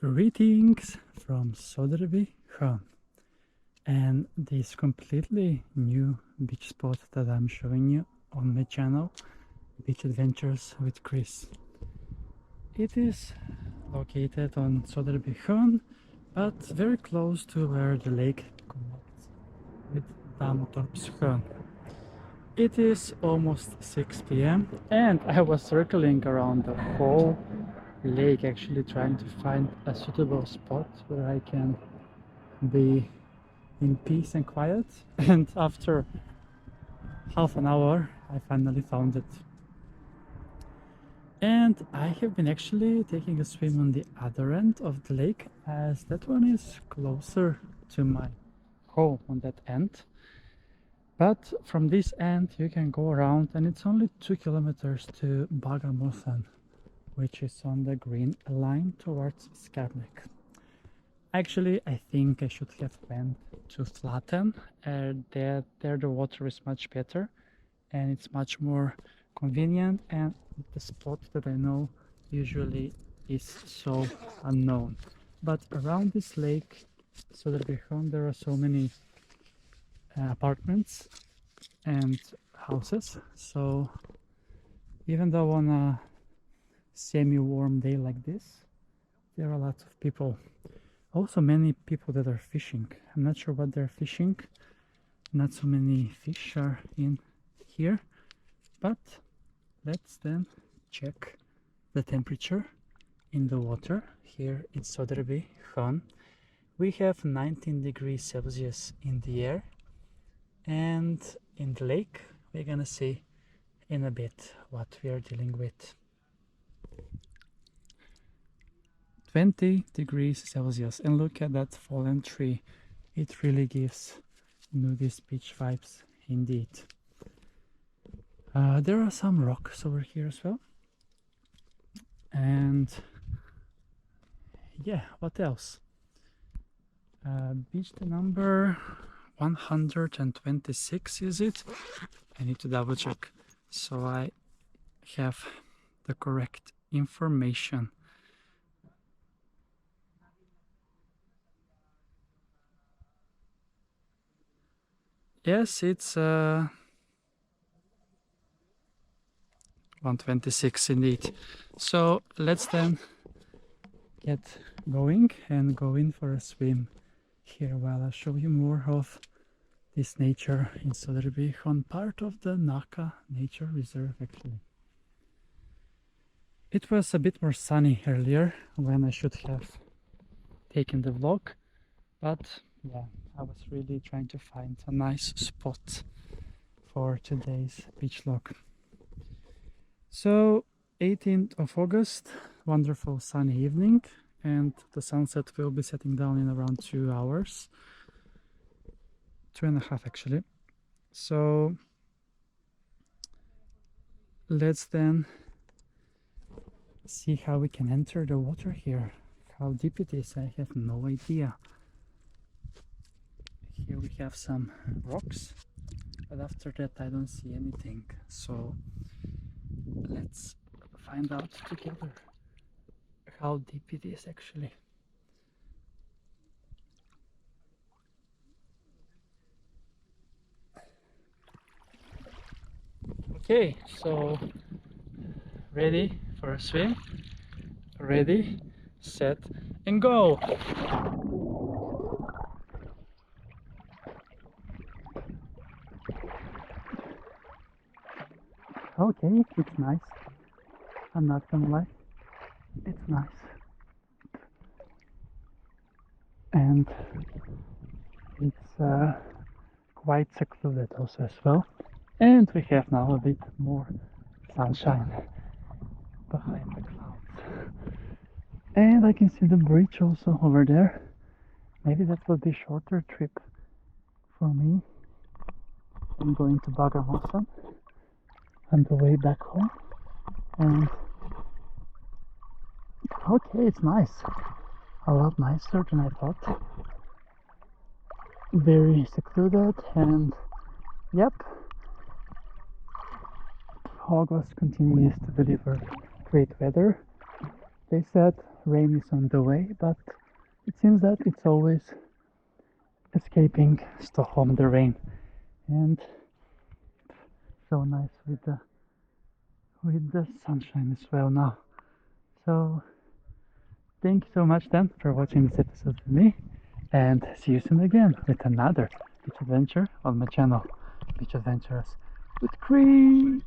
Greetings from Söderbysjön, and this completely new beach spot that I'm showing you on my channel, Beach Adventures with Chris. It is located on Söderbysjön, but very close to where the lake connects with Temp. It is almost 6 p.m. and I was circling around the whole lake, actually trying to find a suitable spot where I can be in peace and quiet, and after half an hour I finally found it. And I have been actually taking a swim on the other end of the lake, as that one is closer to my home on that end. But from this end you can go around, and it's only 2 kilometers to Bagarmossen, which is on the green line towards Skarnek. Actually, I think I should have went to Flatten. There the water is much better and it's much more convenient, and the spot that I know usually is so unknown. But around this lake, Söderbysjön, there are so many apartments and houses, so even though on a semi-warm day like this, there are a lot of people. Also many people that are fishing. I'm not sure what they're fishing. Not so many fish are in here, but let's then check the temperature in the water here in Söderbysjön. We have 19 degrees Celsius in the air, and in the lake we're gonna see in a bit what we are dealing with. 20 degrees Celsius, and look at that fallen tree. It really gives nudist beach vibes indeed. There are some rocks over here as well, and yeah, what else? Beach number 126, is it? I need to double check so I have the correct information. Yes, it's 126 indeed. So let's then get going and go in for a swim here while I show you more of this nature in Söderbysjön, part of the Nacka Nature Reserve actually. It was a bit more sunny earlier when I should have taken the vlog, but yeah, I was really trying to find a nice spot for today's beach vlog. So 18th of August, wonderful sunny evening, and the sunset will be setting down in around 2 hours, 2.5 actually. So let's then see how we can enter the water here. How deep it is, I have no idea. Here we have some rocks, but after that I don't see anything, so let's find out together how deep it is actually. Okay, so ready for a swim? Ready, set, and go! Okay, it's nice. I'm not gonna lie, it's nice. And it's quite secluded also as well. And we have now a bit more sunshine behind the clouds. And I can see the bridge also over there. Maybe that will be a shorter trip for me. I'm going to Bagarmossen on the way back home. And okay, it's nice. A lot nicer than I thought. Very secluded, and yep, August continues to deliver great weather. They said rain is on the way, but it seems that it's always escaping Stockholm, the rain. And so nice with the sunshine as well now. So thank you so much then for watching this episode with me, and see you soon again with another beach adventure on my channel, Beach Adventures with Chris.